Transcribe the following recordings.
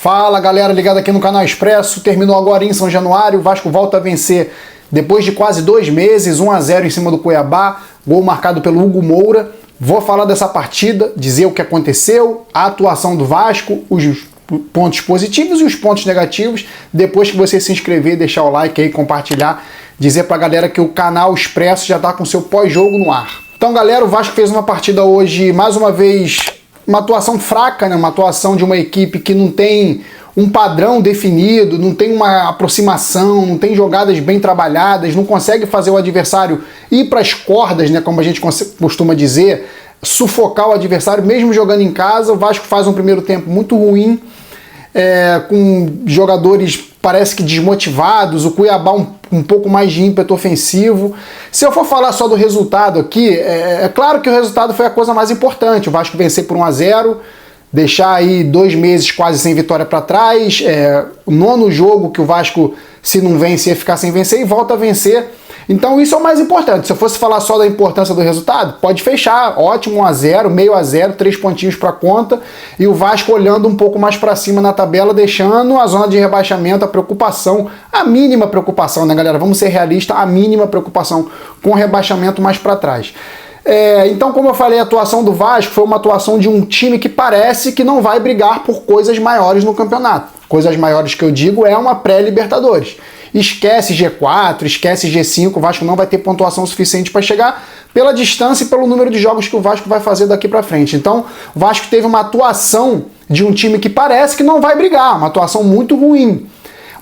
Fala galera, ligado aqui no canal Expresso, terminou agora em São Januário, o Vasco volta a vencer depois de quase 2 meses, 1-0 em cima do Cuiabá, gol marcado pelo Hugo Moura. Vou falar dessa partida, dizer o que aconteceu, a atuação do Vasco, os pontos positivos e os pontos negativos, depois que você se inscrever, deixar o like aí, compartilhar, dizer pra galera que o canal Expresso já tá com seu pós-jogo no ar. Então galera, o Vasco fez uma partida hoje, mais uma vez, uma atuação fraca, né? Uma atuação de uma equipe que não tem um padrão definido, não tem uma aproximação, não tem jogadas bem trabalhadas, não consegue fazer o adversário ir para as cordas, né? Como a gente costuma dizer, sufocar o adversário, mesmo jogando em casa. O Vasco faz um primeiro tempo muito ruim, com jogadores parece que desmotivados, o Cuiabá um pouco mais de ímpeto ofensivo. Se eu for falar só do resultado aqui, é claro que o resultado foi a coisa mais importante, o Vasco vencer por 1-0, deixar aí 2 meses quase sem vitória para trás, o 9º jogo que o Vasco, se não vence, ia ficar sem vencer e volta a vencer. Então isso é o mais importante. Se eu fosse falar só da importância do resultado, pode fechar, ótimo, 1-0, meio a 0, 3 pontinhos para conta, e o Vasco olhando um pouco mais para cima na tabela, deixando a zona de rebaixamento, a preocupação, a mínima preocupação, né galera, vamos ser realistas, a mínima preocupação com o rebaixamento mais para trás. Então, como eu falei, a atuação do Vasco foi uma atuação de um time que parece que não vai brigar por coisas maiores no campeonato. Coisas maiores que eu digo é uma pré-Libertadores. Esquece G4, esquece G5, o Vasco não vai ter pontuação suficiente para chegar pela distância e pelo número de jogos que o Vasco vai fazer daqui para frente. Então, o Vasco teve uma atuação de um time que parece que não vai brigar, uma atuação muito ruim.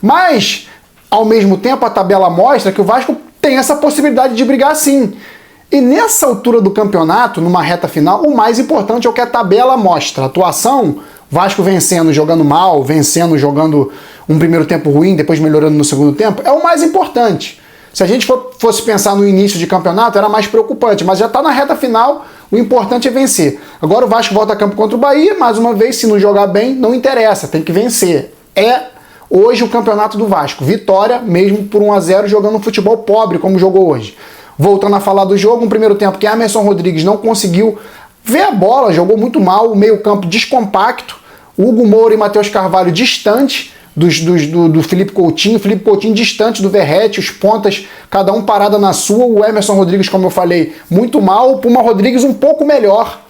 Mas, ao mesmo tempo, a tabela mostra que o Vasco tem essa possibilidade de brigar sim. E nessa altura do campeonato, numa reta final, o mais importante é o que a tabela mostra. A atuação, Vasco vencendo, jogando mal, vencendo, jogando um primeiro tempo ruim, depois melhorando no segundo tempo, é o mais importante. Se a gente fosse pensar no início de campeonato, era mais preocupante, mas já está na reta final, o importante é vencer. Agora o Vasco volta a campo contra o Bahia, mais uma vez, se não jogar bem, não interessa, tem que vencer. Hoje o campeonato do Vasco, vitória mesmo por 1-0, jogando um futebol pobre como jogou hoje. Voltando a falar do jogo, um primeiro tempo que Emerson Rodrigues não conseguiu ver a bola, jogou muito mal, o meio-campo descompacto, Hugo Moura e Matheus Carvalho distante do Felipe Coutinho distante do Verratti, os pontas, cada um parada na sua, o Emerson Rodrigues, como eu falei, muito mal, o Puma Rodrigues um pouco melhor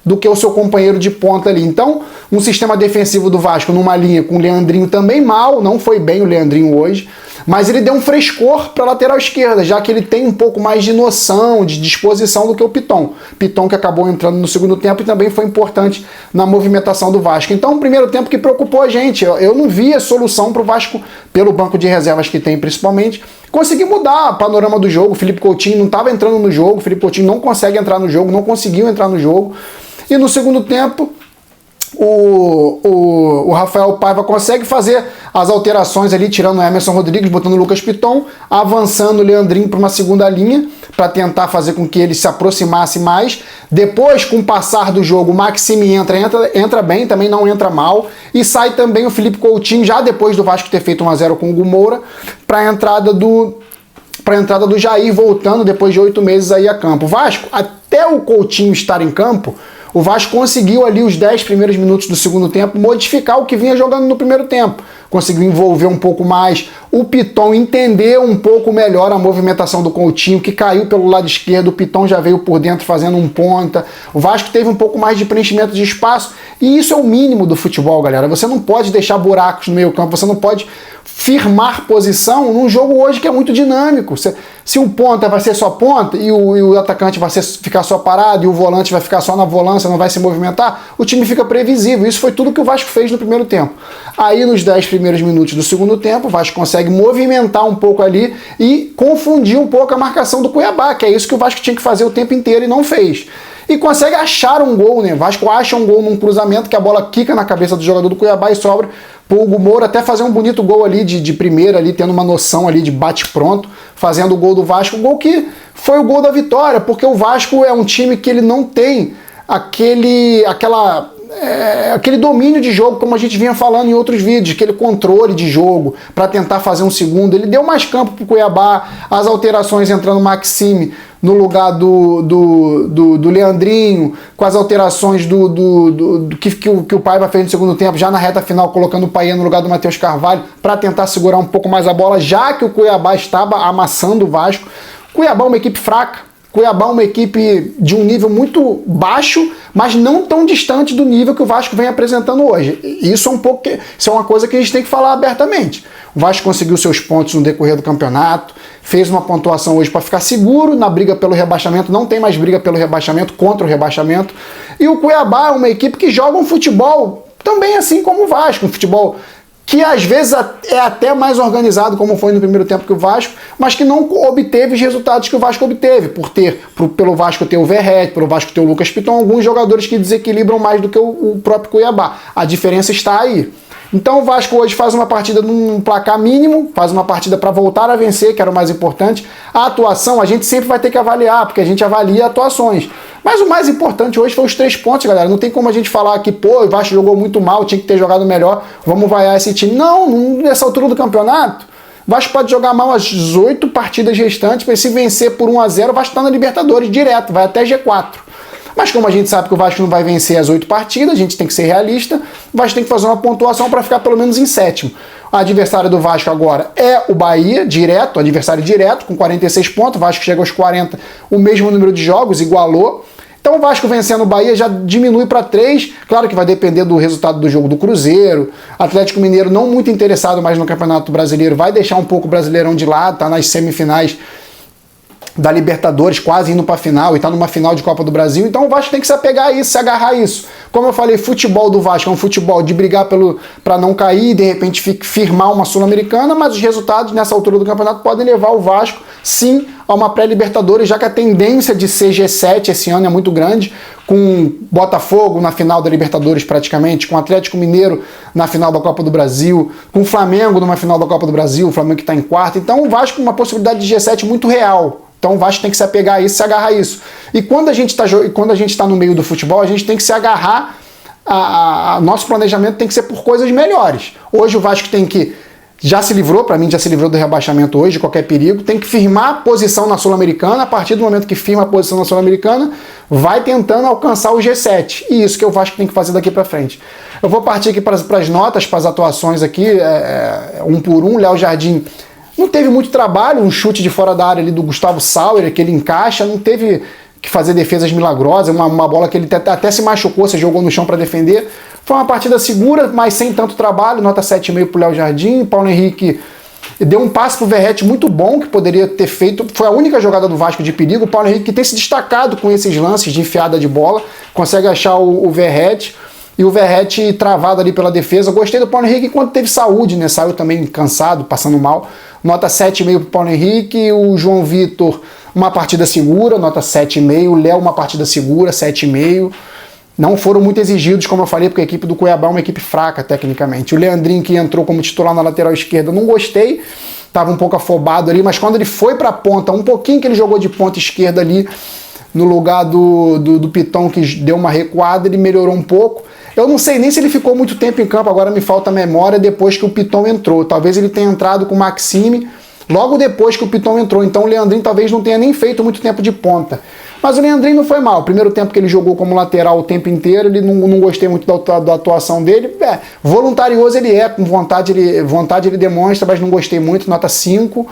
do que o seu companheiro de ponta ali. Então, um sistema defensivo do Vasco numa linha com o Leandrinho também mal, não foi bem o Leandrinho hoje, mas ele deu um frescor para a lateral esquerda, já que ele tem um pouco mais de noção, de disposição do que o Piton. Piton que acabou entrando no segundo tempo e também foi importante na movimentação do Vasco. Então, um primeiro tempo que preocupou a gente. Eu não via solução para o Vasco, pelo banco de reservas que tem principalmente, conseguir mudar o panorama do jogo. O Felipe Coutinho não estava entrando no jogo, o Felipe Coutinho não consegue entrar no jogo, não conseguiu entrar no jogo. E no segundo tempo, o Rafael Paiva consegue fazer as alterações ali, tirando o Emerson Rodrigues, botando o Lucas Piton, avançando o Leandrinho para uma segunda linha, para tentar fazer com que ele se aproximasse mais. Depois, com o passar do jogo, o Maxime entra bem, também não entra mal, e sai também o Felipe Coutinho, já depois do Vasco ter feito 1-0 com o Hugo Moura, para a entrada do Jair, voltando depois de 8 meses aí a campo. O Vasco, até o Coutinho estar em campo, o Vasco conseguiu ali os 10 primeiros minutos do segundo tempo modificar o que vinha jogando no primeiro tempo. Conseguiu envolver um pouco mais, o Piton entendeu um pouco melhor a movimentação do Coutinho, que caiu pelo lado esquerdo, o Piton já veio por dentro fazendo um ponta. O Vasco teve um pouco mais de preenchimento de espaço, e isso é o mínimo do futebol, galera. Você não pode deixar buracos no meio campo, você não pode firmar posição num jogo hoje que é muito dinâmico. Se o ponta vai ser só ponta e o atacante vai ficar só parado e o volante vai ficar só na volância, não vai se movimentar, o time fica previsível. Isso foi tudo que o Vasco fez no primeiro tempo. Aí nos 10 primeiros minutos do segundo tempo, o Vasco consegue movimentar um pouco ali e confundir um pouco a marcação do Cuiabá, que é isso que o Vasco tinha que fazer o tempo inteiro e não fez. E consegue achar um gol, né? O Vasco acha um gol num cruzamento que a bola quica na cabeça do jogador do Cuiabá e sobra pro Hugo Moura até fazer um bonito gol ali de primeira, ali, tendo uma noção ali de bate-pronto, fazendo o gol do Vasco, o gol que foi o gol da vitória, porque o Vasco é um time que ele não tem aquele domínio de jogo, como a gente vinha falando em outros vídeos, aquele controle de jogo para tentar fazer um segundo. Ele deu mais campo pro Cuiabá, as alterações entrando Maxime no lugar do Leandrinho, com as alterações que o Paiva fez no segundo tempo, já na reta final, colocando o Paia no lugar do Matheus Carvalho, para tentar segurar um pouco mais a bola, já que o Cuiabá estava amassando o Vasco. Cuiabá é uma equipe fraca. Cuiabá é uma equipe de um nível muito baixo, mas não tão distante do nível que o Vasco vem apresentando hoje. Isso é uma coisa que a gente tem que falar abertamente. O Vasco conseguiu seus pontos no decorrer do campeonato, fez uma pontuação hoje para ficar seguro na briga pelo rebaixamento, não tem mais briga pelo rebaixamento, contra o rebaixamento. E o Cuiabá é uma equipe que joga um futebol também assim como o Vasco, um futebol que às vezes é até mais organizado, como foi no primeiro tempo que o Vasco, mas que não obteve os resultados que o Vasco obteve, pelo Vasco ter o Verrete, pelo Vasco ter o Lucas Piton, alguns jogadores que desequilibram mais do que o próprio Cuiabá. A diferença está aí. Então o Vasco hoje faz uma partida num placar mínimo, faz uma partida para voltar a vencer, que era o mais importante. A atuação a gente sempre vai ter que avaliar, porque a gente avalia atuações. Mas o mais importante hoje foi os 3 pontos, galera. Não tem como a gente falar que, o Vasco jogou muito mal, tinha que ter jogado melhor, vamos vaiar esse time. Não, nessa altura do campeonato, o Vasco pode jogar mal as 8 partidas restantes, mas se vencer por 1-0, o Vasco está na Libertadores direto, vai até G4. Mas como a gente sabe que o Vasco não vai vencer as 8 partidas, a gente tem que ser realista, o Vasco tem que fazer uma pontuação para ficar pelo menos em 7º. O adversário do Vasco agora é o Bahia, direto, adversário direto, com 46 pontos, o Vasco chega aos 40, o mesmo número de jogos, igualou. Então o Vasco vencendo o Bahia já diminui para 3, claro que vai depender do resultado do jogo do Cruzeiro. Atlético Mineiro não muito interessado mais no Campeonato Brasileiro, vai deixar um pouco o Brasileirão de lado, tá nas semifinais da Libertadores, quase indo para a final, e tá numa final de Copa do Brasil, então o Vasco tem que se apegar a isso, se agarrar a isso. Como eu falei, futebol do Vasco é um futebol de brigar para não cair e de repente firmar uma Sul-Americana, mas os resultados nessa altura do campeonato podem levar o Vasco, sim, a uma pré-Libertadores, já que a tendência de ser G7 esse ano é muito grande, com Botafogo na final da Libertadores praticamente, com Atlético Mineiro na final da Copa do Brasil, com Flamengo numa final da Copa do Brasil, o Flamengo que está em quarto, então o Vasco com uma possibilidade de G7 muito real. Então o Vasco tem que se apegar a isso, se agarrar a isso. E quando a gente está no meio do futebol, a gente tem que se agarrar nosso planejamento tem que ser por coisas melhores. Hoje o Vasco tem que, já se livrou do rebaixamento hoje, de qualquer perigo, tem que firmar a posição na Sul-Americana. A partir do momento que firma a posição na Sul-Americana, vai tentando alcançar o G7. E isso que o Vasco tem que fazer daqui para frente. Eu vou partir aqui para as notas, para as atuações aqui, um por um. Léo Jardim não teve muito trabalho, um chute de fora da área ali do Gustavo Sauer, que ele encaixa, não teve que fazer defesas milagrosas, uma bola que ele até se machucou, se jogou no chão para defender. Foi uma partida segura, mas sem tanto trabalho, nota 7,5 pro Léo Jardim. Paulo Henrique deu um passe pro Verrete muito bom, que poderia ter feito, foi a única jogada do Vasco de perigo. O Paulo Henrique que tem se destacado com esses lances de enfiada de bola, consegue achar o Verrete. E o Verrete travado ali pela defesa. Gostei do Paulo Henrique enquanto teve saúde, né? Saiu também cansado, passando mal. Nota 7,5 pro Paulo Henrique. O João Vitor, uma partida segura, nota 7,5. O Léo, uma partida segura, 7,5. Não foram muito exigidos, como eu falei, porque a equipe do Cuiabá é uma equipe fraca tecnicamente. O Leandrinho, que entrou como titular na lateral esquerda, não gostei. Estava um pouco afobado ali, mas quando ele foi para a ponta, um pouquinho que ele jogou de ponta esquerda ali, no lugar do Piton, que deu uma recuada, ele melhorou um pouco. Eu não sei nem se ele ficou muito tempo em campo, agora me falta a memória, depois que o Piton entrou. Talvez ele tenha entrado com o Maxime logo depois que o Piton entrou. Então o Leandrinho talvez não tenha nem feito muito tempo de ponta. Mas o Leandrinho não foi mal. O primeiro tempo que ele jogou como lateral o tempo inteiro, ele não gostei muito da atuação dele. Voluntarioso ele é, com vontade ele demonstra, mas não gostei muito, nota 5.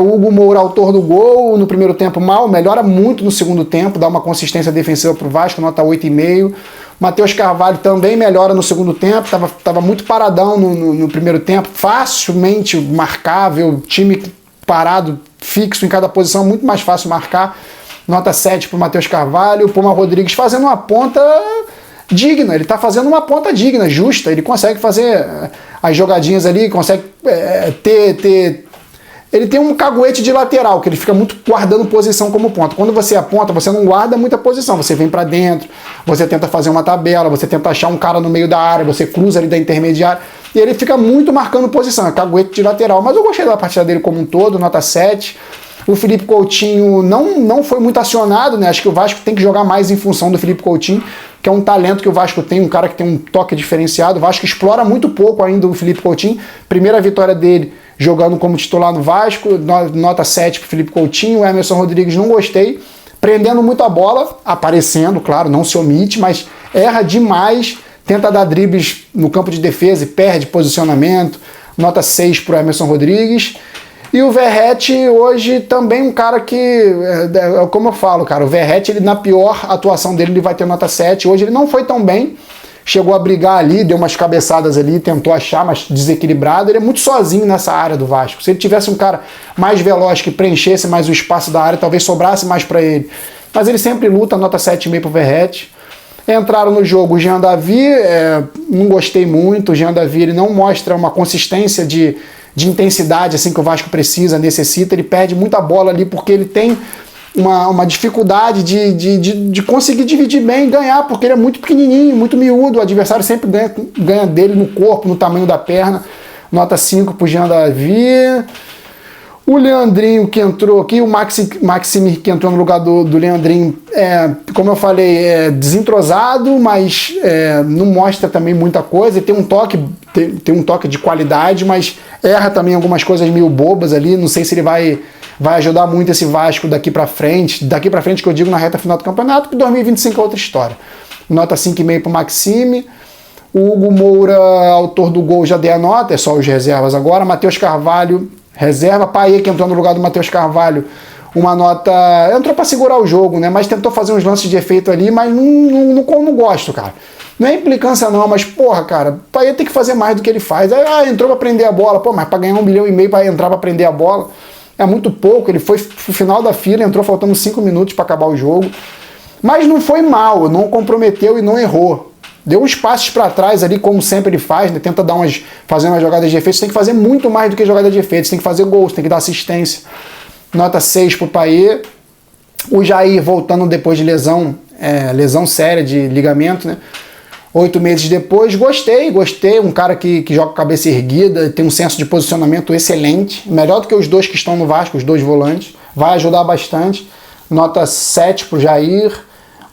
O Hugo Moura, autor do gol, no primeiro tempo mal, melhora muito no segundo tempo, dá uma consistência defensiva para o Vasco, nota 8,5. Matheus Carvalho também melhora no segundo tempo, estava muito paradão no primeiro tempo, facilmente marcável, time parado, fixo em cada posição, muito mais fácil marcar. Nota 7 para o Matheus Carvalho. O Puma Rodrigues fazendo uma ponta digna, ele está fazendo uma ponta digna, justa, ele consegue fazer as jogadinhas ali, consegue ele tem um caguete de lateral, que ele fica muito guardando posição como ponta. Quando você aponta, você não guarda muita posição, você vem para dentro, você tenta fazer uma tabela, você tenta achar um cara no meio da área, você cruza ali da intermediária, e ele fica muito marcando posição, é caguete de lateral. Mas eu gostei da partida dele como um todo, nota 7. O Felipe Coutinho não foi muito acionado, né? Acho que o Vasco tem que jogar mais em função do Felipe Coutinho, que é um talento que o Vasco tem, um cara que tem um toque diferenciado. O Vasco explora muito pouco ainda o Felipe Coutinho. Primeira vitória dele jogando como titular no Vasco, nota 7 para Felipe Coutinho. O Emerson Rodrigues não gostei, prendendo muito a bola, aparecendo, claro, não se omite, mas erra demais, tenta dar dribles no campo de defesa e perde posicionamento. Nota 6 para o Emerson Rodrigues. E o Verratti hoje também um cara que, como eu falo, cara, o Verratti, ele, na pior atuação dele, ele vai ter nota 7. Hoje ele não foi tão bem, chegou a brigar ali, deu umas cabeçadas ali, tentou achar, mas desequilibrado. Ele é muito sozinho nessa área do Vasco. Se ele tivesse um cara mais veloz, que preenchesse mais o espaço da área, talvez sobrasse mais para ele. Mas ele sempre luta, nota 7,5 pro Verratti. Entraram no jogo o Jean Davi, não gostei muito. O Jean Davi, ele não mostra uma consistência de intensidade assim que o Vasco precisa, necessita. Ele perde muita bola ali porque ele tem uma dificuldade de conseguir dividir bem e ganhar, porque ele é muito pequenininho, muito miúdo. O adversário sempre ganha dele no corpo, no tamanho da perna. Nota 5 pro Jean Davi. O Leandrinho que entrou aqui, o Maximir que entrou no lugar do Leandrinho, como eu falei, é desentrosado, mas não mostra também muita coisa. Tem um toque de qualidade, mas erra também algumas coisas meio bobas ali. Não sei se ele vai ajudar muito esse Vasco daqui pra frente. Daqui pra frente que eu digo na reta final do campeonato, que 2025 é outra história. Nota 5,5 pro Maxime. O Hugo Moura, autor do gol, já dei a nota, é só os reservas agora. Matheus Carvalho, reserva. Paê, que entrou no lugar do Matheus Carvalho, uma nota... Entrou para segurar o jogo, né? Mas tentou fazer uns lances de efeito ali, mas não gosto, cara. Não é implicância não, mas, porra, cara, Paê tem que fazer mais do que ele faz. Entrou para prender a bola. Pô, mas para ganhar 1,5 milhão para entrar para prender a bola é muito pouco. Ele foi pro final da fila, entrou faltando 5 minutos para acabar o jogo. Mas não foi mal, não comprometeu e não errou. Deu uns passos para trás ali, como sempre ele faz, né? Tenta fazer umas jogadas de efeito. Você tem que fazer muito mais do que jogada de efeito. Você tem que fazer gols, tem que dar assistência. Nota 6 pro Paê. O Jair voltando depois de lesão séria de ligamento, né? 8 meses depois. Gostei. Um cara que joga com a cabeça erguida, tem um senso de posicionamento excelente. Melhor do que os dois que estão no Vasco, os dois volantes. Vai ajudar bastante. Nota 7 pro Jair.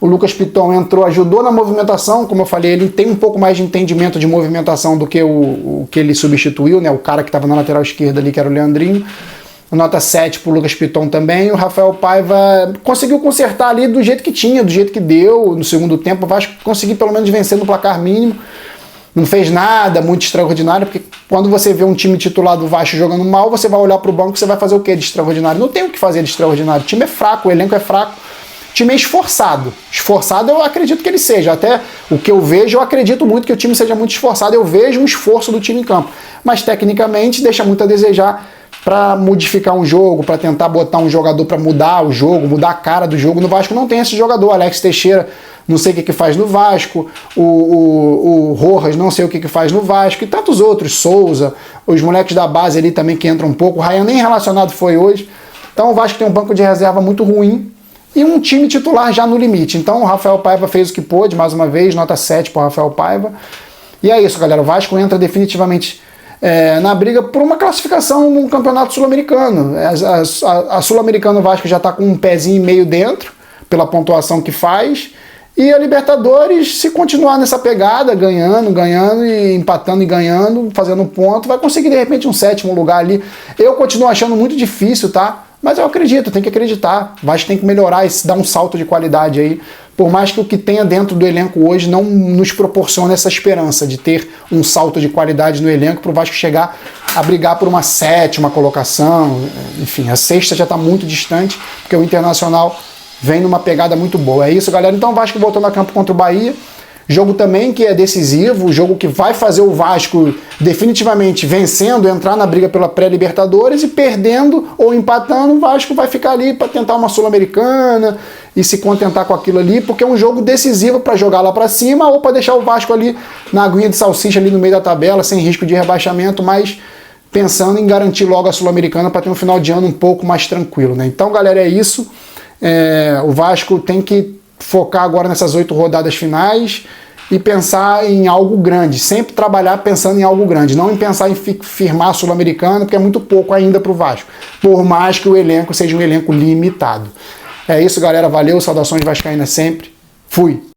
O Lucas Piton entrou, ajudou na movimentação, como eu falei, ele tem um pouco mais de entendimento de movimentação do que o que ele substituiu, né? O cara que estava na lateral esquerda ali, que era o Leandrinho. Nota 7 para o Lucas Piton também. O Rafael Paiva conseguiu consertar ali do jeito que tinha, do jeito que deu no segundo tempo. O Vasco conseguiu pelo menos vencer no placar mínimo. Não fez nada muito extraordinário, porque quando você vê um time titular do Vasco jogando mal, você vai olhar para o banco e você vai fazer o que de extraordinário? Não tem o que fazer de extraordinário. O time é fraco, o elenco é fraco. O time é esforçado. Esforçado eu acredito que ele seja. Até o que eu vejo, eu acredito muito que o time seja muito esforçado. Eu vejo um esforço do time em campo. Mas tecnicamente deixa muito a desejar para modificar um jogo, para tentar botar um jogador para mudar o jogo, mudar a cara do jogo. No Vasco não tem esse jogador. Alex Teixeira, não sei o que faz no Vasco. O Rojas, não sei o que faz no Vasco. E tantos outros. Souza, os moleques da base ali também que entram um pouco. O Ryan nem relacionado foi hoje. Então o Vasco tem um banco de reserva muito ruim. E um time titular já no limite. Então o Rafael Paiva fez o que pôde, mais uma vez, nota 7 para o Rafael Paiva. E é isso, galera. O Vasco entra definitivamente na briga por uma classificação no Campeonato Sul-Americano. A Sul-Americana, o Vasco já está com um pezinho e meio dentro, pela pontuação que faz. E a Libertadores, se continuar nessa pegada, ganhando e empatando e ganhando, fazendo um ponto, vai conseguir de repente um 7º lugar ali. Eu continuo achando muito difícil, tá? Mas eu acredito, tem que acreditar. O Vasco tem que melhorar e dar um salto de qualidade aí. Por mais que o que tenha dentro do elenco hoje não nos proporcione essa esperança de ter um salto de qualidade no elenco para o Vasco chegar a brigar por uma 7ª colocação. Enfim, a 6ª já está muito distante, porque o Internacional vem numa pegada muito boa. É isso, galera. Então o Vasco voltando a campo contra o Bahia. Jogo também que é decisivo, jogo que vai fazer o Vasco definitivamente vencendo, entrar na briga pela pré-Libertadores, e perdendo ou empatando, o Vasco vai ficar ali para tentar uma Sul-Americana e se contentar com aquilo ali, porque é um jogo decisivo para jogar lá para cima ou para deixar o Vasco ali na aguinha de salsicha ali no meio da tabela, sem risco de rebaixamento, mas pensando em garantir logo a Sul-Americana para ter um final de ano um pouco mais tranquilo, né? Então, galera, é isso. O Vasco tem que focar agora nessas 8 rodadas finais e pensar em algo grande, sempre trabalhar pensando em algo grande, não em pensar em firmar a Sul-Americana, porque é muito pouco ainda para o Vasco, por mais que o elenco seja um elenco limitado. É isso, galera, valeu, saudações vascaínas sempre, fui!